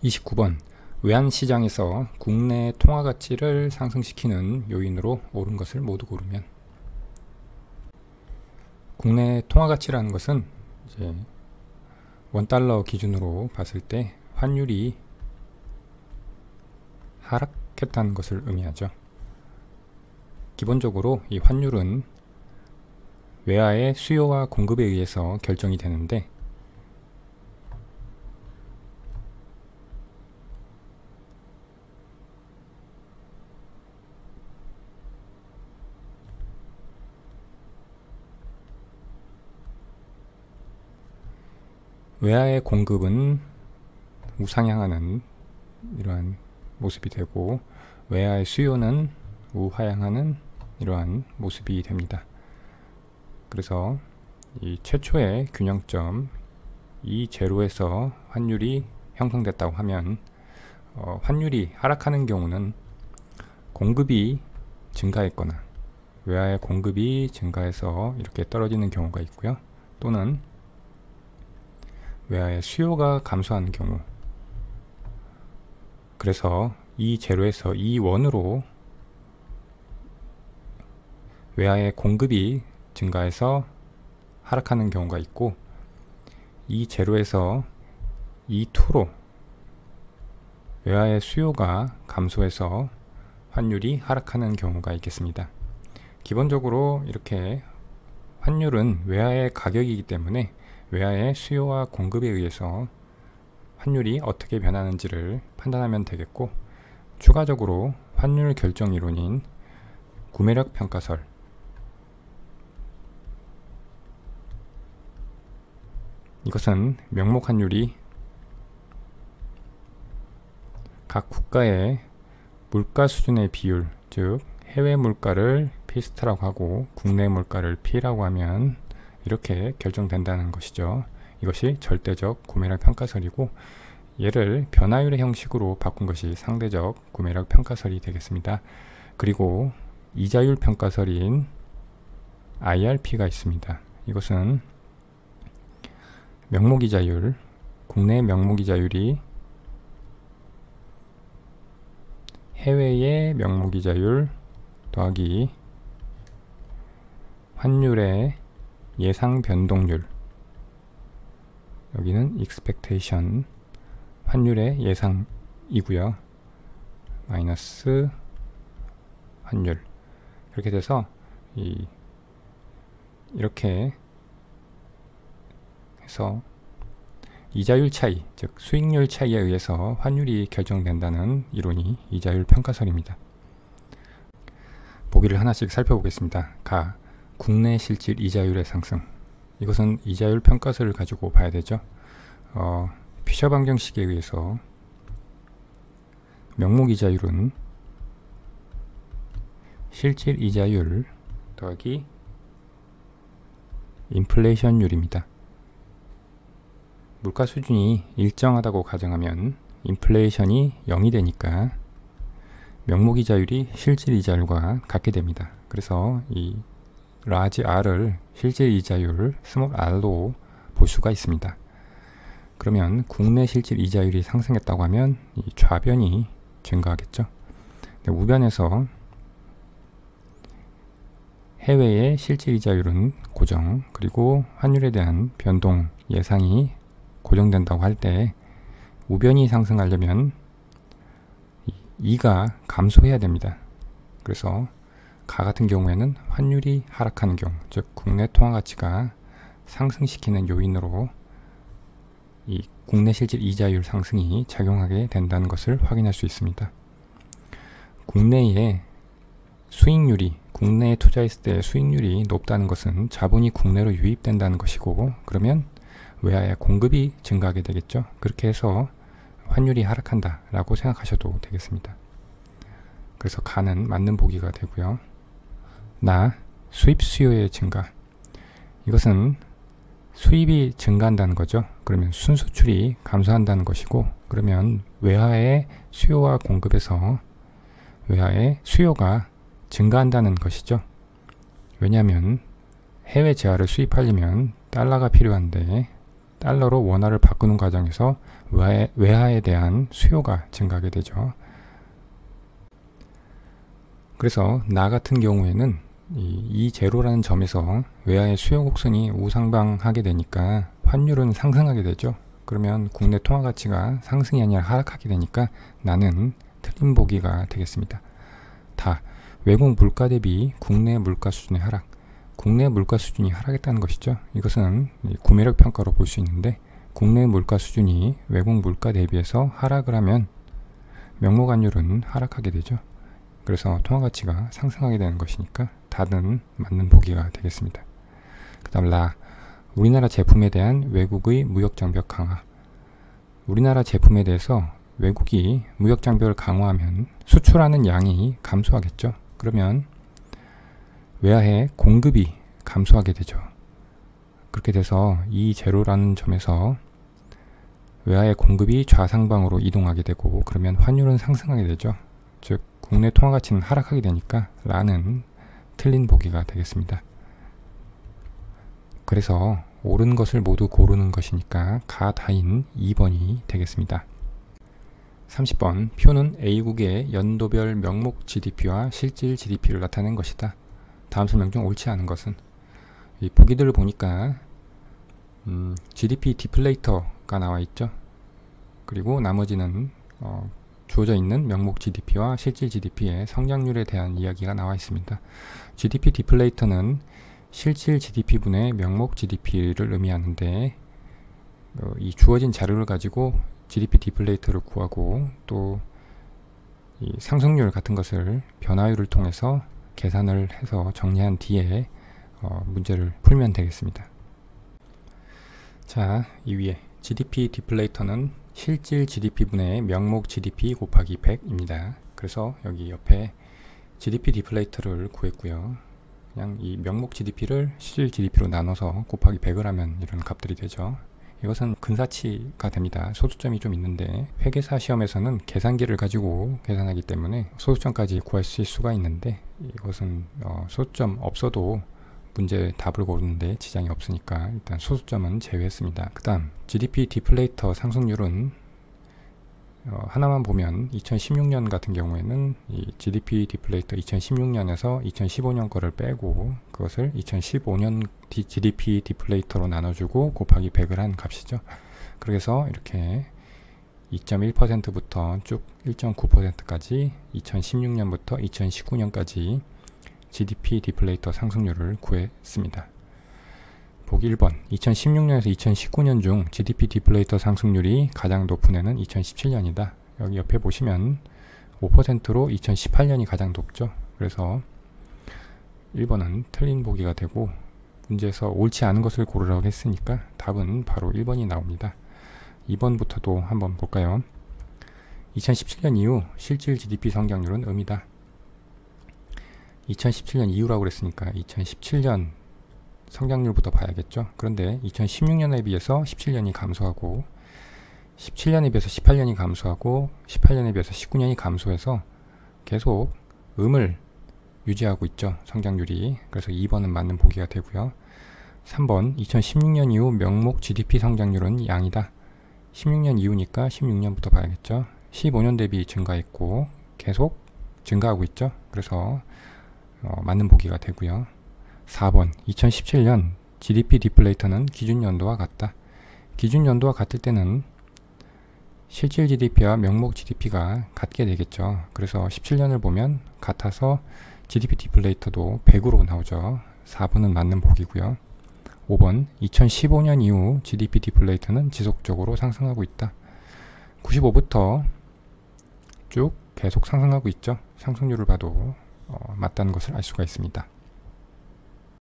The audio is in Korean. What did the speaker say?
29번 외환시장에서 국내 통화가치를 상승시키는 요인으로 옳은 것을 모두 고르면. 국내 통화가치라는 것은 이제 원달러 기준으로 봤을 때 환율이 하락했다는 것을 의미하죠. 기본적으로 이 환율은 외화의 수요와 공급에 의해서 결정이 되는데, 외화의 공급은 우상향하는 이러한 모습이 되고, 외화의 수요는 우하향하는 이러한 모습이 됩니다. 그래서 이 최초의 균형점, 이 제로에서 환율이 형성됐다고 하면 환율이 하락하는 경우는 공급이 증가했거나 외화의 공급이 증가해서 이렇게 떨어지는 경우가 있고요. 또는 외화의 수요가 감소하는 경우, 그래서 이 제로에서 이 원으로 외화의 공급이 증가해서 하락하는 경우가 있고, 이 제로에서 이 투로 외화의 수요가 감소해서 환율이 하락하는 경우가 있겠습니다. 기본적으로 이렇게 환율은 외화의 가격이기 때문에 외화의 수요와 공급에 의해서 환율이 어떻게 변하는지를 판단하면 되겠고, 추가적으로 환율 결정 이론인 구매력 평가설, 이것은 명목 환율이 각 국가의 물가 수준의 비율, 즉 해외 물가를 P*라고 하고 국내 물가를 P라고 하면 이렇게 결정된다는 것이죠. 이것이 절대적 구매력 평가설이고, 얘를 변화율의 형식으로 바꾼 것이 상대적 구매력 평가설이 되겠습니다. 그리고 이자율 평가설인 IRP가 있습니다. 이것은 명목이자율, 국내 명목이자율이 해외의 명목이자율 더하기 환율의 예상 변동률, 여기는 expectation, 환율의 예상이고요. 마이너스 환율, 이렇게 돼서 이렇게 해서 이자율 차이, 즉 수익률 차이에 의해서 환율이 결정된다는 이론이 이자율 평가설입니다. 보기를 하나씩 살펴보겠습니다. 가, 국내 실질 이자율의 상승. 이것은 이자율 평가설을 가지고 봐야 되죠. 피셔 방정식에 의해서 명목 이자율은 실질 이자율 더하기 인플레이션율입니다. 물가 수준이 일정하다고 가정하면 인플레이션이 0이 되니까 명목이자율이 실질이자율과 같게 됩니다. 그래서 이 라지 R을 실질이자율 스몰 r로 볼 수가 있습니다. 그러면 국내 실질이자율이 상승했다고 하면 이 좌변이 증가하겠죠. 우변에서 해외의 실질이자율은 고정, 그리고 환율에 대한 변동 예상이 고정된다고 할 때 우변이 상승하려면 이가 감소해야 됩니다. 그래서 가 같은 경우에는 환율이 하락하는 경우, 즉 국내 통화가치가 상승시키는 요인으로 이 국내 실질 이자율 상승이 작용하게 된다는 것을 확인할 수 있습니다. 국내의 수익률이, 국내에 투자했을 때 수익률이 높다는 것은 자본이 국내로 유입된다는 것이고, 그러면 외화의 공급이 증가하게 되겠죠. 그렇게 해서 환율이 하락한다 라고 생각하셔도 되겠습니다. 그래서 가는 맞는 보기가 되고요. 나, 수입 수요의 증가. 이것은 수입이 증가한다는 거죠. 그러면 순수출이 감소한다는 것이고, 그러면 외화의 수요와 공급에서 외화의 수요가 증가한다는 것이죠. 왜냐하면 해외 재화를 수입하려면 달러가 필요한데 달러로 원화를 바꾸는 과정에서 외화에 대한 수요가 증가하게 되죠. 그래서 나 같은 경우에는 이 제로라는 점에서 외화의 수요 곡선이 우상방하게 되니까 환율은 상승하게 되죠. 그러면 국내 통화 가치가 상승이 아니라 하락하게 되니까 나는 틀린 보기가 되겠습니다. 다 외국 물가 대비 국내 물가 수준의 하락, 국내 물가 수준이 하락했다는 것이죠. 이것은 구매력 평가로 볼 수 있는데 국내 물가 수준이 외국 물가 대비해서 하락을 하면 명목 환율은 하락하게 되죠. 그래서 통화 가치가 상승하게 되는 것이니까 답은 맞는 보기가 되겠습니다. 그 다음 라, 우리나라 제품에 대한 외국의 무역장벽 강화. 우리나라 제품에 대해서 외국이 무역장벽을 강화하면 수출하는 양이 감소하겠죠. 그러면 외화의 공급이 감소하게 되죠. 그렇게 돼서 이 제로라는 점에서 외화의 공급이 좌상방으로 이동하게 되고 그러면 환율은 상승하게 되죠. 즉 국내 통화 가치는 하락하게 되니까 라는 틀린 보기가 되겠습니다. 그래서 옳은 것을 모두 고르는 것이니까 가 다인 2번이 되겠습니다. 30번 표는 A국의 연도별 명목 GDP와 실질 GDP를 나타낸 것이다. 다음 설명 중 옳지 않은 것은? 이 보기들을 보니까 GDP 디플레이터가 나와 있죠. 그리고 나머지는 주어져 있는 명목 GDP와 실질 GDP의 성장률에 대한 이야기가 나와 있습니다. GDP 디플레이터는 실질 GDP분의 명목 GDP를 의미하는데 이 주어진 자료를 가지고 GDP 디플레이터를 구하고 또 이 상승률 같은 것을 변화율을 통해서 계산을 해서 정리한 뒤에 문제를 풀면 되겠습니다. 자, 이 위에 GDP 디플레이터는 실질 GDP분의 명목 GDP 곱하기 100입니다. 그래서 여기 옆에 GDP 디플레이터를 구했고요. 그냥 이 명목 GDP를 실질 GDP로 나눠서 곱하기 100을 하면 이런 값들이 되죠. 이것은 근사치가 됩니다. 소수점이 좀 있는데 회계사 시험에서는 계산기를 가지고 계산하기 때문에 소수점까지 구하실 수가 있는데 이것은 소수점 없어도 문제 답을 고르는데 지장이 없으니까 일단 소수점은 제외했습니다. 그 다음 GDP 디플레이터 상승률은 하나만 보면 2016년 같은 경우에는 이 GDP 디플레이터 2016년에서 2015년 거를 빼고 그것을 2015년 GDP 디플레이터로 나눠주고 곱하기 100을 한 값이죠. 그래서 이렇게 2.1%부터 쭉 1.9%까지 2016년부터 2019년까지 GDP 디플레이터 상승률을 구했습니다. 보기 1번 2016년에서 2019년 중 GDP 디플레이터 상승률이 가장 높은 해는 2017년이다. 여기 옆에 보시면 5%로 2018년이 가장 높죠. 그래서 1번은 틀린 보기가 되고 문제에서 옳지 않은 것을 고르라고 했으니까 답은 바로 1번이 나옵니다. 2번부터도 한번 볼까요? 2017년 이후 실질 GDP 성장률은 음이다. 2017년 이후라고 그랬으니까 2017년 성장률부터 봐야겠죠. 그런데 2016년에 비해서 17년이 감소하고 17년에 비해서 18년이 감소하고 18년에 비해서 19년이 감소해서 계속 음을 유지하고 있죠. 성장률이. 그래서 2번은 맞는 보기가 되고요. 3번 2016년 이후 명목 GDP 성장률은 양이다. 16년 이후니까 16년부터 봐야겠죠. 15년 대비 증가했고 계속 증가하고 있죠. 그래서 맞는 보기가 되고요. 4번 2017년 GDP 디플레이터는 기준연도와 같다. 기준연도와 같을 때는 실질 GDP와 명목 GDP가 같게 되겠죠. 그래서 17년을 보면 같아서 GDP 디플레이터도 100으로 나오죠. 4번은 맞는 보기고요. 5번 2015년 이후 GDP 디플레이터는 지속적으로 상승하고 있다. 95부터 쭉 계속 상승하고 있죠. 상승률을 봐도 맞다는 것을 알 수가 있습니다.